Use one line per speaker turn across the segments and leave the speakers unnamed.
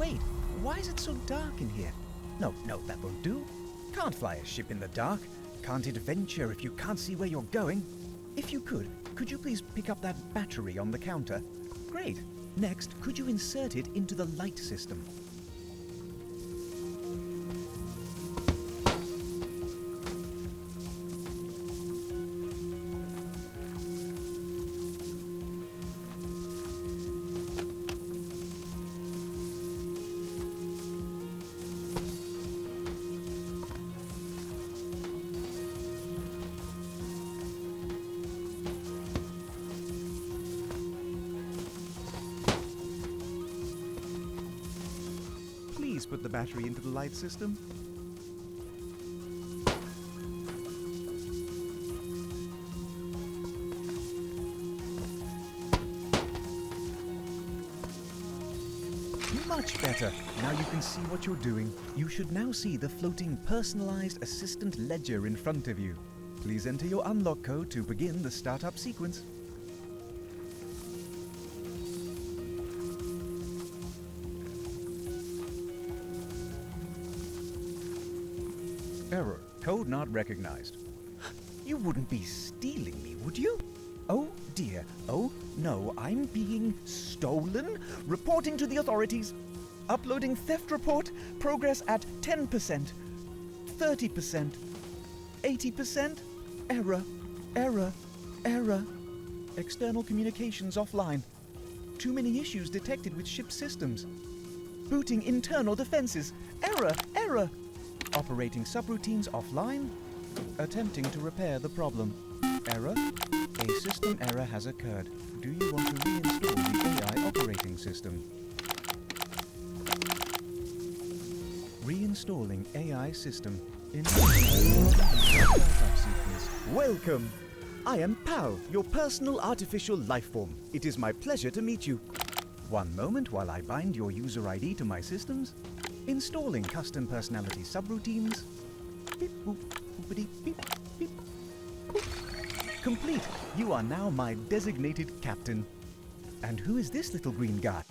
Wait, why is it so dark in here? No, that won't do. Can't fly a ship in the dark. Can't adventure if you can't see where you're going. If you could you please pick up that battery on the counter? Great. Next, could you insert it into the light system? Please put the battery into the light system. Much better. Now you can see what you're doing. You should now see the floating personalized assistant ledger in front of you. Please enter your unlock code to begin the startup sequence. Error. Code not recognized. You wouldn't be stealing me, would you? Oh dear. Oh no, I'm being stolen? Reporting to the authorities. Uploading theft report. Progress at 10%. 30%. 80%. Error. External communications offline. Too many issues detected with ship systems. Booting internal defenses. Error. Operating subroutines offline. Attempting to repair the problem. Error. A system error has occurred. Do you want to reinstall the AI operating system? Reinstalling AI system. Welcome! I am Pal, your personal artificial lifeform. It is my pleasure to meet you. One moment while I bind your user ID to my systems. Installing custom personality subroutines. Beep, boop, boopity, beep, beep, boop. Complete. You are now my designated captain. And who is this little green guy?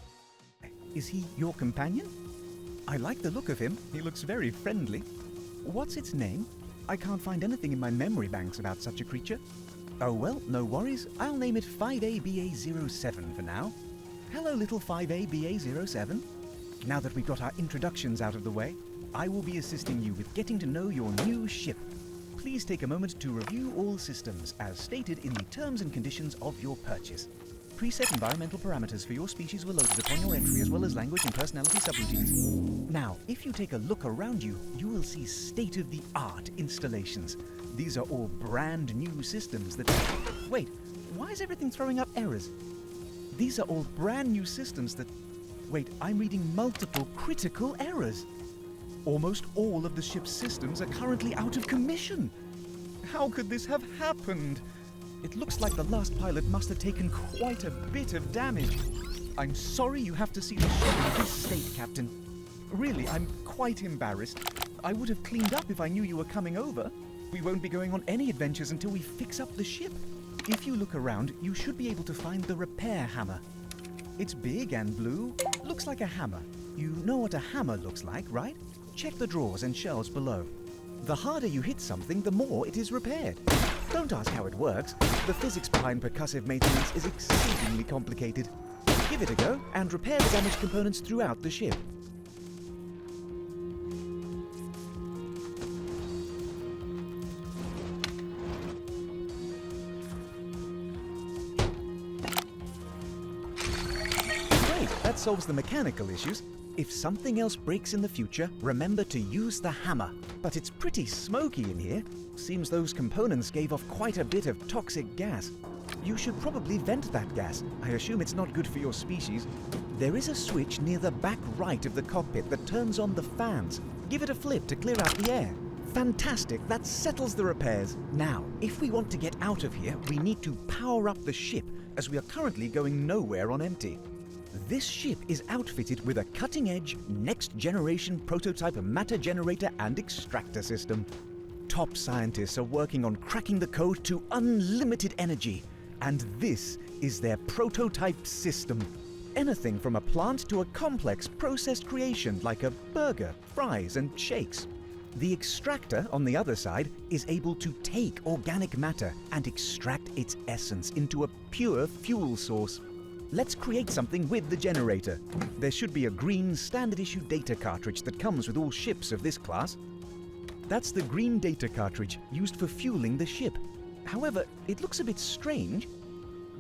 Is he your companion? I like the look of him. He looks very friendly. What's its name? I can't find anything in my memory banks about such a creature. Oh well, no worries. I'll name it 5ABA07 for now. Hello, little 5ABA07. Now that we've got our introductions out of the way, I will be assisting you with getting to know your new ship. Please take a moment to review all systems as stated in the terms and conditions of your purchase. Preset environmental parameters for your species were loaded upon your entry, as well as language and personality subroutines. Now, if you take a look around you, you will see state-of-the-art installations. These are all brand new systems that... Wait, why is everything throwing up errors? These are all brand new systems that... Wait, I'm reading multiple critical errors. Almost all of the ship's systems are currently out of commission. How could this have happened? It looks like the last pilot must have taken quite a bit of damage. I'm sorry you have to see the ship in this state, Captain. Really, I'm quite embarrassed. I would have cleaned up if I knew you were coming over. We won't be going on any adventures until we fix up the ship. If you look around, you should be able to find the repair hammer. It's big and blue. Looks like a hammer. You know what a hammer looks like, right? Check the drawers and shelves below. The harder you hit something, the more it is repaired. Don't ask how it works. The physics behind percussive maintenance is exceedingly complicated. Give it a go and repair the damaged components throughout the ship. That solves the mechanical issues. If something else breaks in the future, remember to use the hammer. But it's pretty smoky in here. Seems those components gave off quite a bit of toxic gas. You should probably vent that gas. I assume it's not good for your species. There is a switch near the back right of the cockpit that turns on the fans. Give it a flip to clear out the air. Fantastic, that settles the repairs. Now, if we want to get out of here, we need to power up the ship, as we are currently going nowhere on empty. This ship is outfitted with a cutting-edge, next-generation prototype matter generator and extractor system. Top scientists are working on cracking the code to unlimited energy, and this is their prototype system. Anything from a plant to a complex processed creation like a burger, fries and shakes. The extractor, on the other side, is able to take organic matter and extract its essence into a pure fuel source. Let's create something with the generator. There should be a green standard issue data cartridge that comes with all ships of this class. That's the green data cartridge used for fueling the ship. However, it looks a bit strange.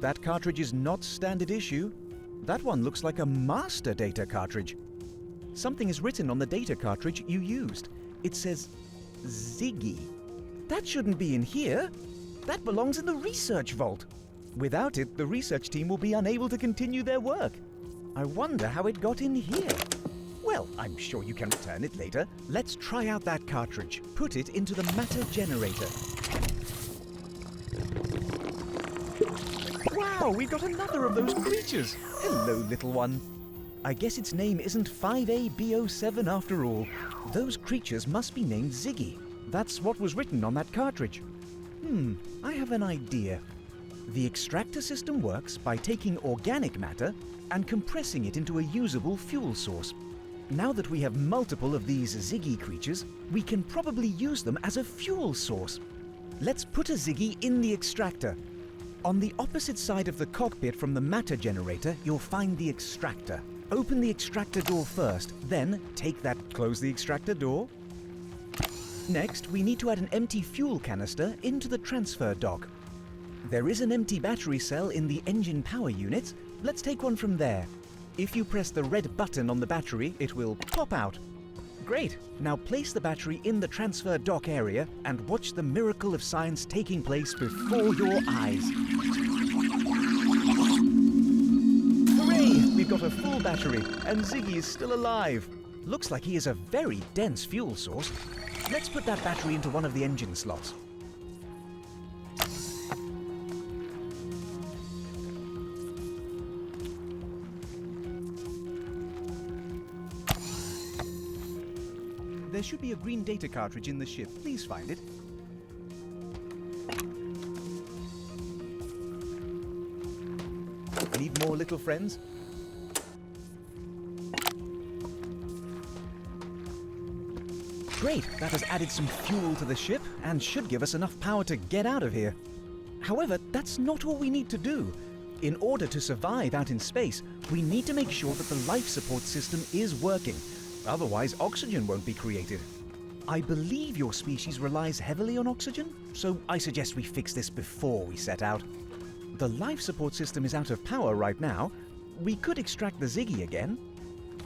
That cartridge is not standard issue. That one looks like a master data cartridge. Something is written on the data cartridge you used. It says Ziggy. That shouldn't be in here. That belongs in the research vault. Without it, the research team will be unable to continue their work. I wonder how it got in here. Well, I'm sure you can return it later. Let's try out that cartridge. Put it into the matter generator. Wow, we've got another of those creatures. Hello, little one. I guess its name isn't 5AB07 after all. Those creatures must be named Ziggy. That's what was written on that cartridge. I have an idea. The extractor system works by taking organic matter and compressing it into a usable fuel source. Now that we have multiple of these Ziggy creatures, we can probably use them as a fuel source. Let's put a Ziggy in the extractor. On the opposite side of the cockpit from the matter generator, you'll find the extractor. Open the extractor door first, then close the extractor door. Next, we need to add an empty fuel canister into the transfer dock. There is an empty battery cell in the engine power unit. Let's take one from there. If you press the red button on the battery, it will pop out. Great! Now place the battery in the transfer dock area and watch the miracle of science taking place before your eyes. Hooray! We've got a full battery, and Ziggy is still alive. Looks like he is a very dense fuel source. Let's put that battery into one of the engine slots. There should be a green data cartridge in the ship. Please find it. Need more little friends? Great, that has added some fuel to the ship and should give us enough power to get out of here. However, that's not all we need to do. In order to survive out in space, we need to make sure that the life support system is working. Otherwise, oxygen won't be created. I believe your species relies heavily on oxygen, so I suggest we fix this before we set out. The life support system is out of power right now. We could extract the Ziggy again.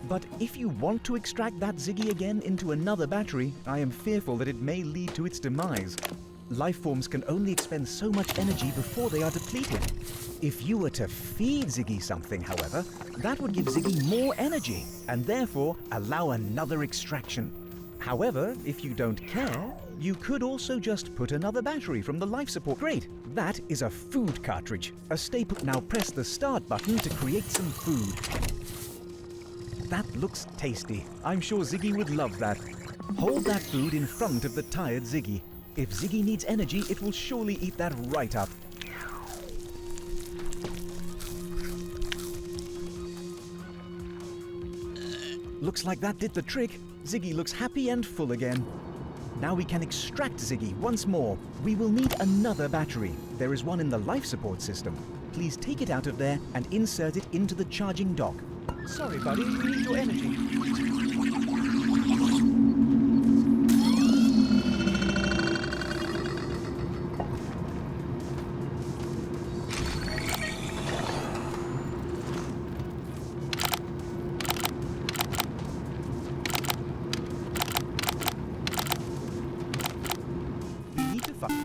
But if you want to extract that Ziggy again into another battery, I am fearful that it may lead to its demise. Life forms can only expend so much energy before they are depleted. If you were to feed Ziggy something, however, that would give Ziggy more energy and therefore allow another extraction. However, if you don't care, you could also just put another battery from the life support. Great! That is a food cartridge, a staple. Now press the start button to create some food. That looks tasty. I'm sure Ziggy would love that. Hold that food in front of the tired Ziggy. If Ziggy needs energy, it will surely eat that right up. Looks like that did the trick. Ziggy looks happy and full again. Now we can extract Ziggy once more. We will need another battery. There is one in the life support system. Please take it out of there and insert it into the charging dock. Sorry, buddy, we need your energy.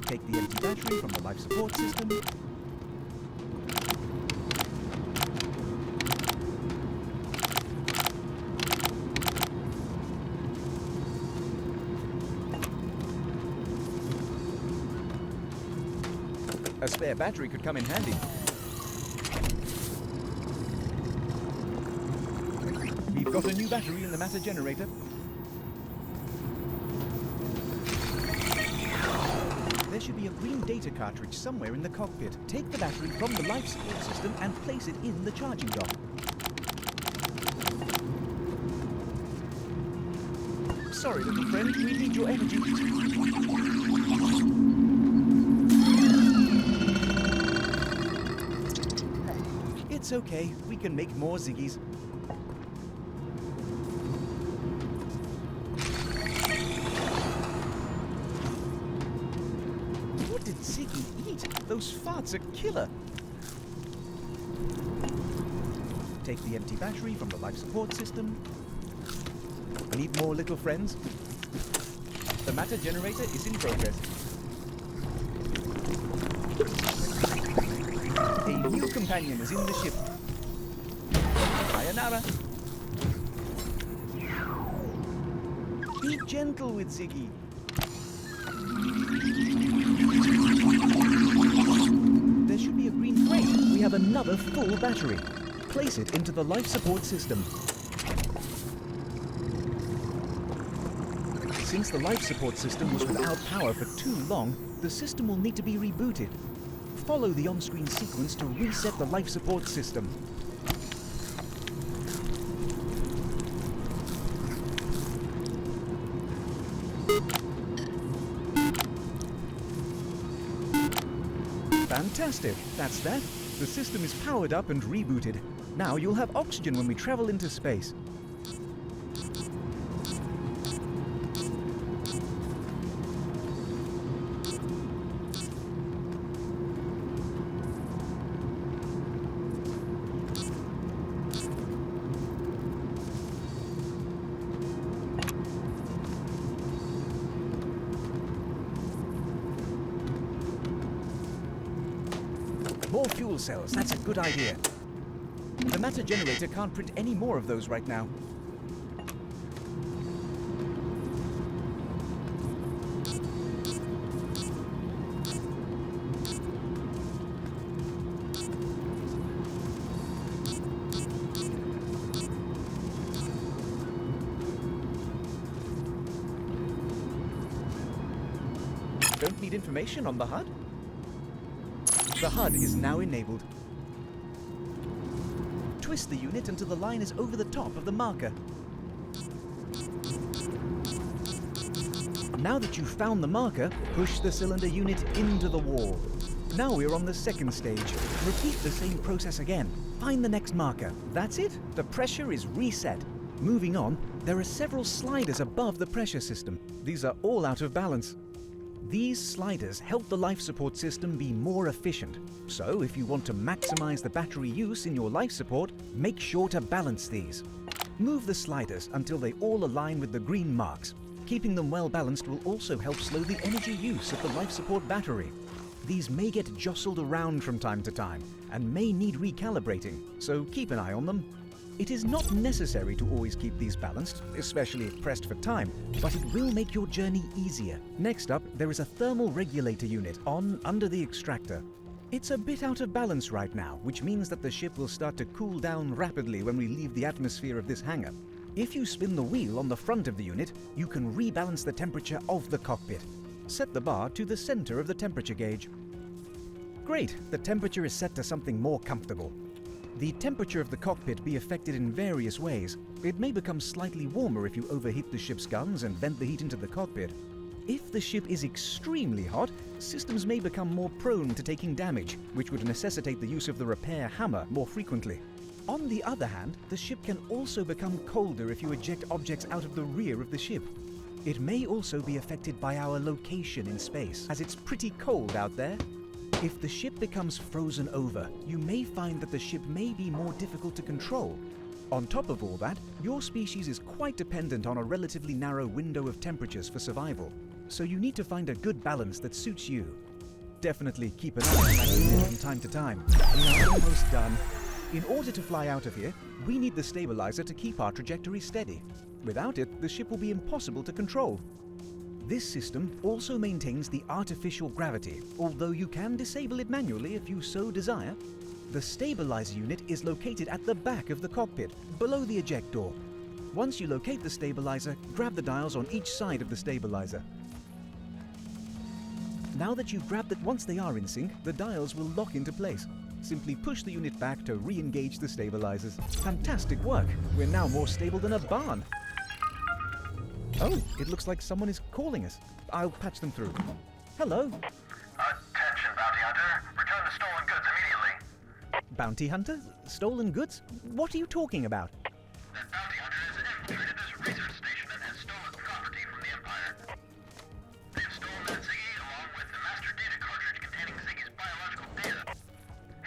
Take the empty battery from the life support system. A spare battery could come in handy. We've got a new battery in the matter generator. There should be a green data cartridge somewhere in the cockpit. Take the battery from the life support system and place it in the charging dock. Sorry, little friend, we need your energy. It's okay, we can make more Ziggies. What did Ziggy eat? Those farts are killer. Take the empty battery from the life support system. Need more little friends? The matter generator is in progress. A new companion is in the ship. Sayonara. Be gentle with Ziggy. There should be a green frame. We have another full battery. Place it into the life support system. Since the life support system was without power for too long, the system will need to be rebooted. Follow the on-screen sequence to reset the life support system. Fantastic! That's that. The system is powered up and rebooted. Now you'll have oxygen when we travel into space. More fuel cells, that's a good idea. The matter generator can't print any more of those right now. Don't need information on the HUD? The HUD is now enabled. Twist the unit until the line is over the top of the marker. Now that you've found the marker, push the cylinder unit into the wall. Now we're on the second stage. Repeat the same process again. Find the next marker. That's it. The pressure is reset. Moving on, there are several sliders above the pressure system. These are all out of balance. These sliders help the life support system be more efficient. So if you want to maximize the battery use in your life support, make sure to balance these. Move the sliders until they all align with the green marks. Keeping them well balanced will also help slow the energy use of the life support battery. These may get jostled around from time to time and may need recalibrating, so keep an eye on them. It is not necessary to always keep these balanced, especially if pressed for time, but it will make your journey easier. Next up, there is a thermal regulator unit under the extractor. It's a bit out of balance right now, which means that the ship will start to cool down rapidly when we leave the atmosphere of this hangar. If you spin the wheel on the front of the unit, you can rebalance the temperature of the cockpit. Set the bar to the center of the temperature gauge. Great, the temperature is set to something more comfortable. The temperature of the cockpit be affected in various ways. It may become slightly warmer if you overheat the ship's guns and vent the heat into the cockpit. If the ship is extremely hot, systems may become more prone to taking damage, which would necessitate the use of the repair hammer more frequently. On the other hand, the ship can also become colder if you eject objects out of the rear of the ship. It may also be affected by our location in space, as it's pretty cold out there. If the ship becomes frozen over, you may find that the ship may be more difficult to control. On top of all that, your species is quite dependent on a relatively narrow window of temperatures for survival, so you need to find a good balance that suits you. Definitely keep an eye on that unit from time to time. We are almost done. In order to fly out of here, we need the stabilizer to keep our trajectory steady. Without it, the ship will be impossible to control. This system also maintains the artificial gravity, although you can disable it manually if you so desire. The stabilizer unit is located at the back of the cockpit, below the eject door. Once you locate the stabilizer, grab the dials on each side of the stabilizer. Now that you've grabbed it, once they are in sync, the dials will lock into place. Simply push the unit back to re-engage the stabilizers. Fantastic work! We're now more stable than a barn. Oh, it looks like someone is calling us. I'll patch them through. Hello?
Attention, Bounty Hunter. Return the stolen goods immediately.
Bounty hunter? Stolen goods? What are you talking about?
That bounty hunter has infiltrated this research station and has stolen property from the Empire. They have stolen that Ziggy along with the master data cartridge containing Ziggy's biological data.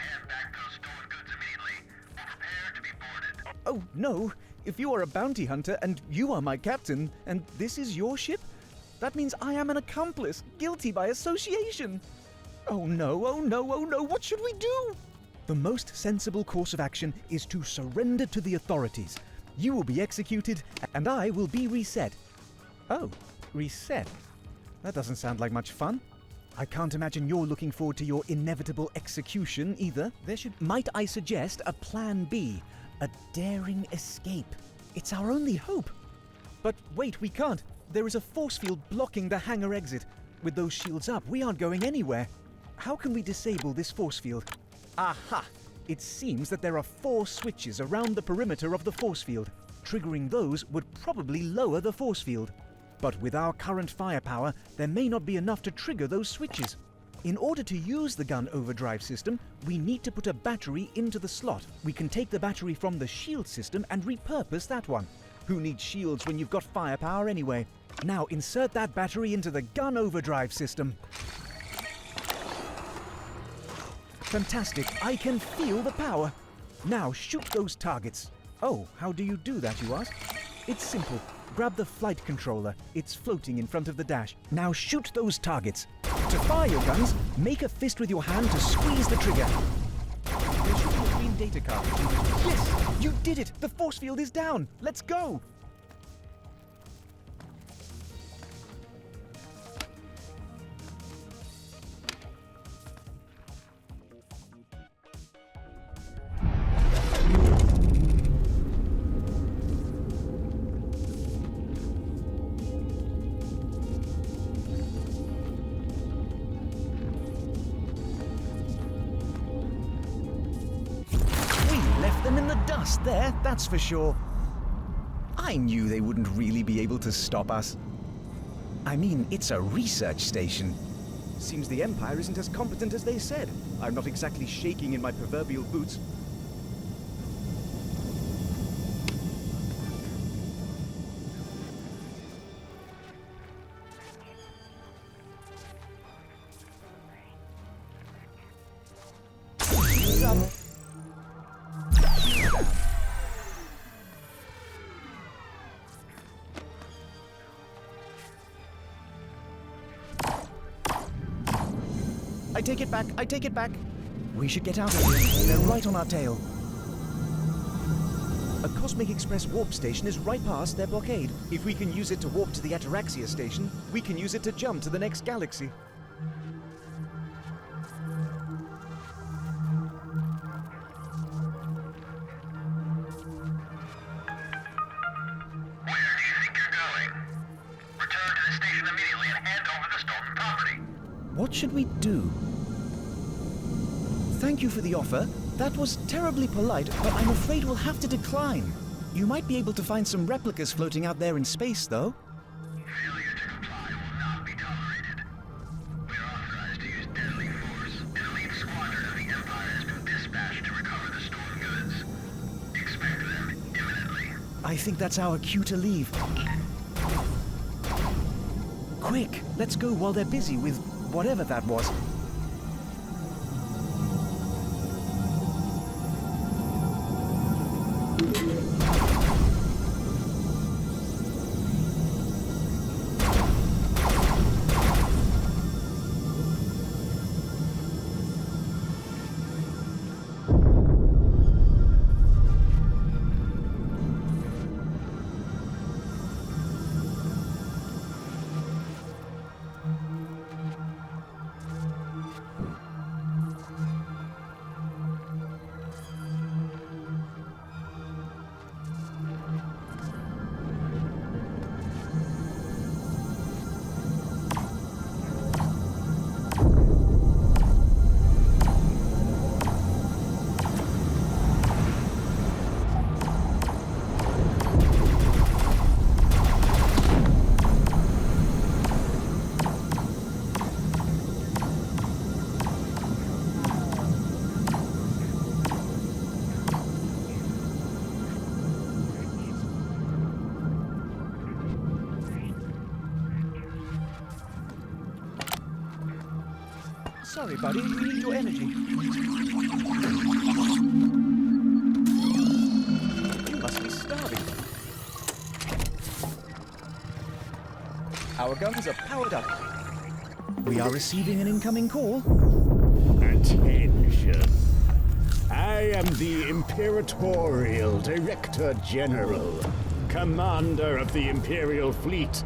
Hand back those stolen goods immediately or prepare to be boarded.
Oh, no. If you are a bounty hunter and you are my captain, and this is your ship, that means I am an accomplice, guilty by association. Oh no, oh no, oh no, what should we do? The most sensible course of action is to surrender to the authorities. You will be executed, and I will be reset. Oh, reset? That doesn't sound like much fun. I can't imagine you're looking forward to your inevitable execution either. Might I suggest a plan B? A daring escape. It's our only hope. But wait, we can't. There is a force field blocking the hangar exit. With those shields up, we aren't going anywhere. How can we disable this force field? Aha! It seems that there are 4 switches around the perimeter of the force field. Triggering those would probably lower the force field. But with our current firepower, there may not be enough to trigger those switches. In order to use the gun overdrive system, we need to put a battery into the slot. We can take the battery from the shield system and repurpose that one. Who needs shields when you've got firepower anyway? Now insert that battery into the gun overdrive system. Fantastic, I can feel the power. Now shoot those targets. Oh, how do you do that, you ask? It's simple. Grab the flight controller. It's floating in front of the dash. Now shoot those targets. To fire your guns, make a fist with your hand to squeeze the trigger. There should be a green data cartridge. Yes! You did it! The force field is down! Let's go! There, that's for sure. I knew they wouldn't really be able to stop us. I mean, it's a research station. Seems the Empire isn't as competent as they said. I'm not exactly shaking in my proverbial boots. I take it back. We should get out of here. They're right on our tail. A Cosmic Express warp station is right past their blockade. If we can use it to warp to the Ataraxia station, we can use it to jump to the next galaxy.
Where do you think you're going? Return to the station immediately and hand over the stolen property.
What should we do? Thank you for the offer. That was terribly polite, but I'm afraid we'll have to decline. You might be able to find some replicas floating out there in space, though.
Failure to comply will not be tolerated. We are authorized to use deadly force. An elite squadron of the Empire has been dispatched to recover the stolen goods. Expect them imminently.
I think that's our cue to leave. Quick, let's go while they're busy with whatever that was. Sorry, buddy, we need your energy. You must be starving. Our guns are powered up. We are receiving an incoming call.
Attention. I am the Imperatorial Director General, Commander of the Imperial Fleet,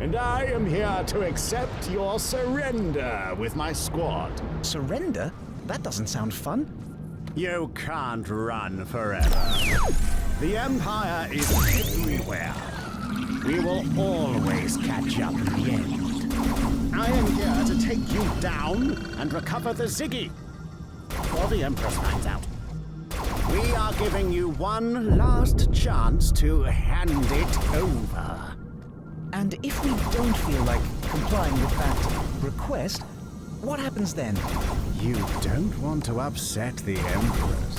and I am here to accept your surrender with my squad.
Surrender? That doesn't sound fun.
You can't run forever. The Empire is everywhere. We will always catch up in the end. I am here to take you down and recover the Ziggy. Before the Empress finds out. We are giving you one last chance to hand it over.
And if we don't feel like complying with that request, what happens then?
You don't want to upset the Empress.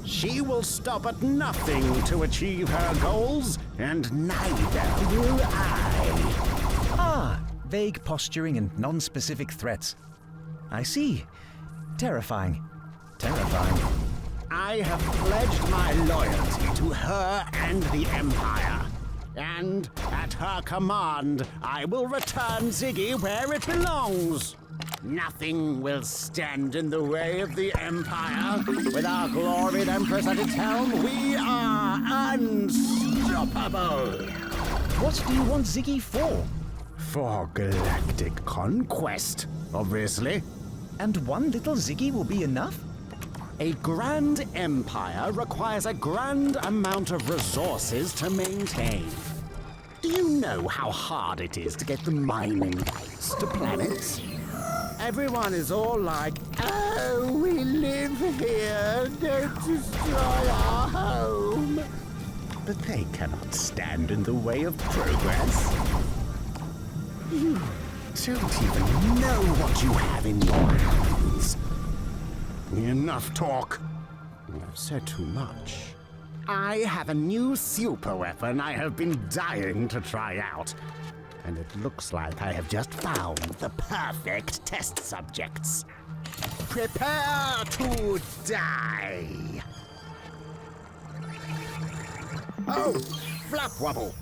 She will stop at nothing to achieve her goals, and neither will I.
Ah, vague posturing and non-specific threats. I see. Terrifying. Terrifying.
I have pledged my loyalty to her and the Empire. And at her command, I will return Ziggy where it belongs. Nothing will stand in the way of the Empire. With our gloried Empress at its helm, we are unstoppable.
What do you want Ziggy for?
For galactic conquest, obviously.
And one little Ziggy will be enough?
A grand empire requires a grand amount of resources to maintain. Do you know how hard it is to get the mining rights to planets? Everyone is all like, oh, we live here, don't destroy our home. But they cannot stand in the way of progress. You don't even know what you have in your hands. Enough talk. I've said too much. I have a new super weapon I have been dying to try out. And it looks like I have just found the perfect test subjects. Prepare to die! Oh, flap wobble!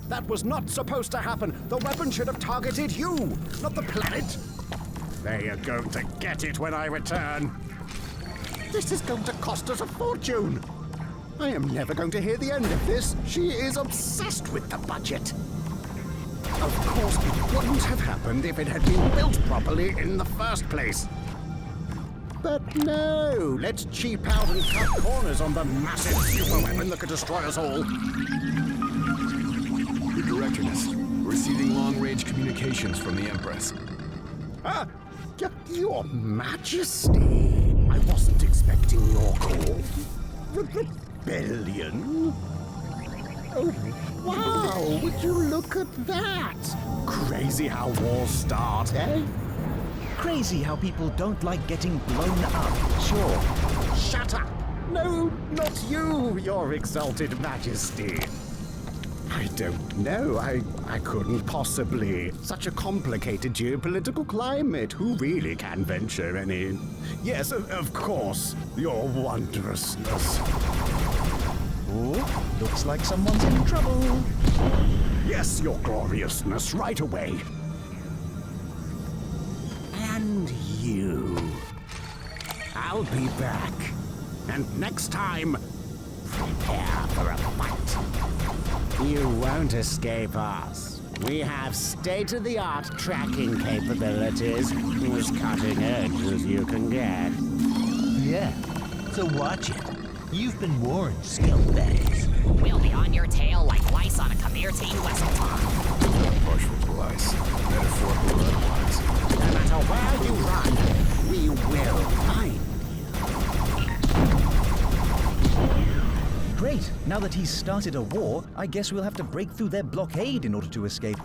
That was not supposed to happen. The weapon should have targeted you, not the planet. They are going to get it when I return. This is going to cost us a fortune. I am never going to hear the end of this. She is obsessed with the budget. Of course, it wouldn't have happened if it had been built properly in the first place. But no, let's cheap out and cut corners on the massive super weapon that could destroy us all.
Your Directorness, receiving long-range communications from the Empress.
Your Majesty, I wasn't expecting your call. Rebellion? Oh, wow, would you look at that? Crazy how wars start, eh?
Crazy how people don't like getting blown up, sure.
Shut up! No, not you, Your Exalted Majesty. I don't know. I couldn't possibly. Such a complicated geopolitical climate. Who really can venture any? Yes, of course. Your wondrousness.
Oh, looks like someone's in trouble.
Yes, your gloriousness, right away. And you. I'll be back. And next time, prepare for a fight. You won't escape us. We have state-of-the-art tracking capabilities, as cutting edge as you can get.
Yeah, so watch it. You've been warned, scumbags.
We'll be on your tail like lice on a Kamirti Wesselton.
Partial to lice, metaphorical or otherwise.
No matter where you run, we will find
Great, now that he's started a war, I guess we'll have to break through their blockade in order to escape.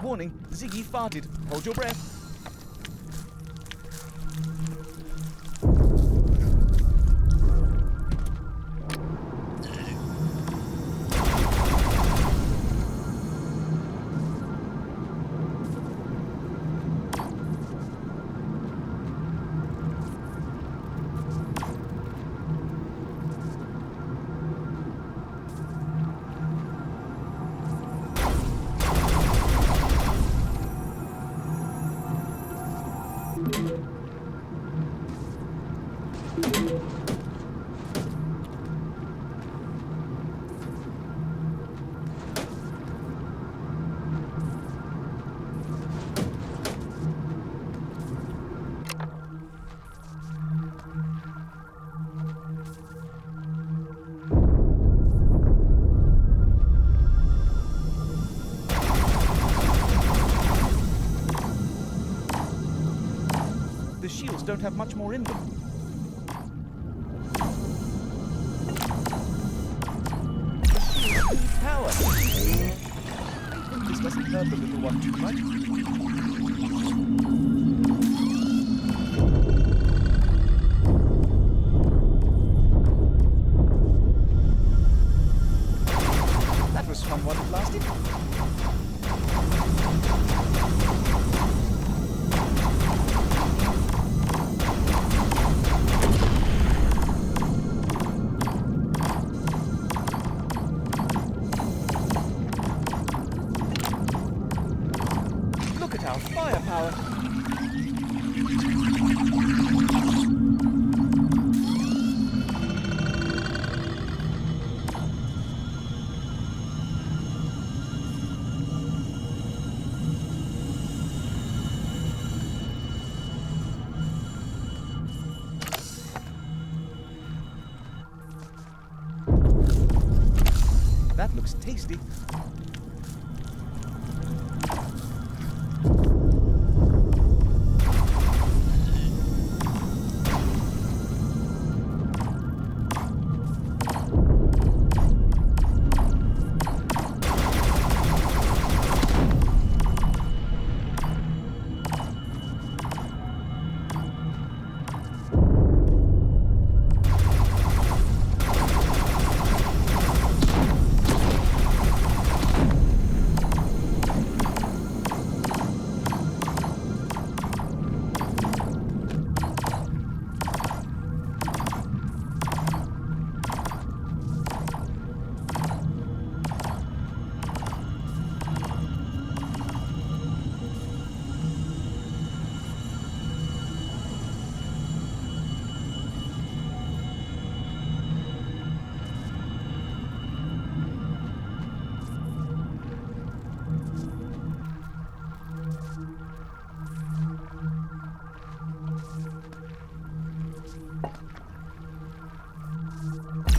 Warning, Ziggy farted. Hold your breath. shields don't have much more in them. The shields need power. I hope this doesn't hurt the little one too much. That was fun while it lasted. Look at our firepower. That looks tasty.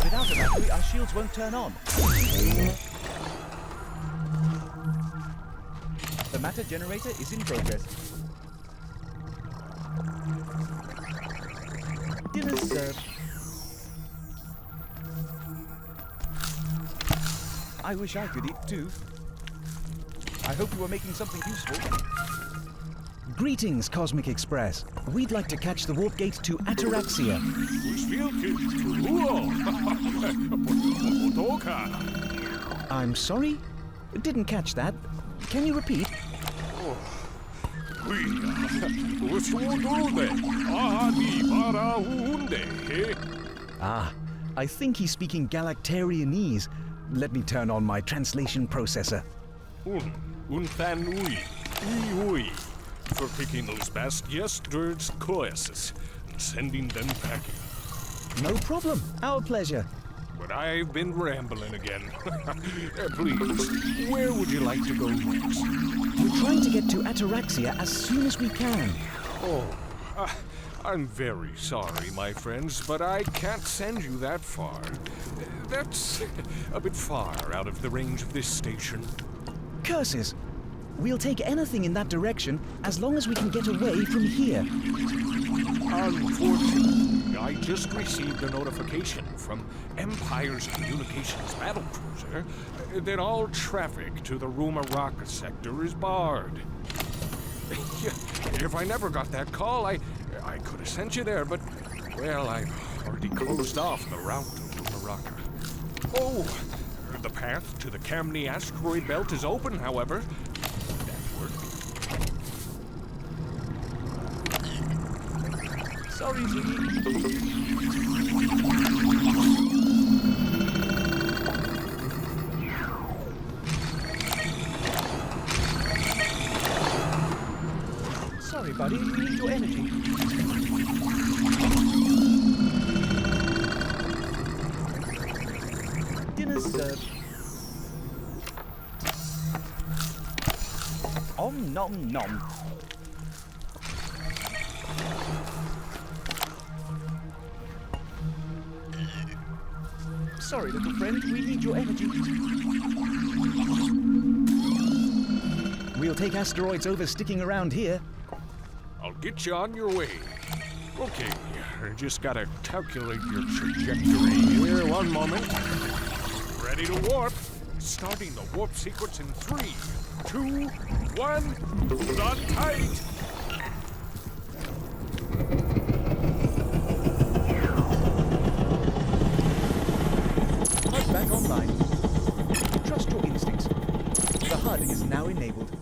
Without a battery, our shields won't turn on. The matter generator is in progress. Dinner served. I wish I could eat too. I hope you are making something useful. Greetings, Cosmic Express. We'd like to catch the warp gate to Ataraxia. I'm sorry? Didn't catch that. Can you repeat? Ah, I think he's speaking Galactarianese. Let me turn on my translation processor.
For picking those bastards courses and sending them packing.
No problem. Our pleasure.
But I've been rambling again. Please, where would you like to go next?
We're trying to get to Ataraxia as soon as we can.
I'm very sorry, my friends, but I can't send you that far. That's a bit far out of the range of this station.
Curses! We'll take anything in that direction as long as we can get away from here.
Unfortunately, I just received a notification from Empire's communications battlecruiser that all traffic to the Rumaraka sector is barred. If I never got that call, I could have sent you there, but, well, I've already closed off the route to Rumaraka. Oh, the path to the Kamni asteroid belt is open, however.
Sorry, Ziggy. Sorry, buddy. We need your energy. Dinner's served. Om nom nom. Sorry, little friend, we need your energy. We'll take asteroids over sticking around here.
I'll get you on your way. Okay, I just gotta calculate your trajectory here. One moment. Ready to warp. Starting the warp sequence in 3, 2, 1. Not tight.
Back online. Trust your instincts. The HUD is now enabled.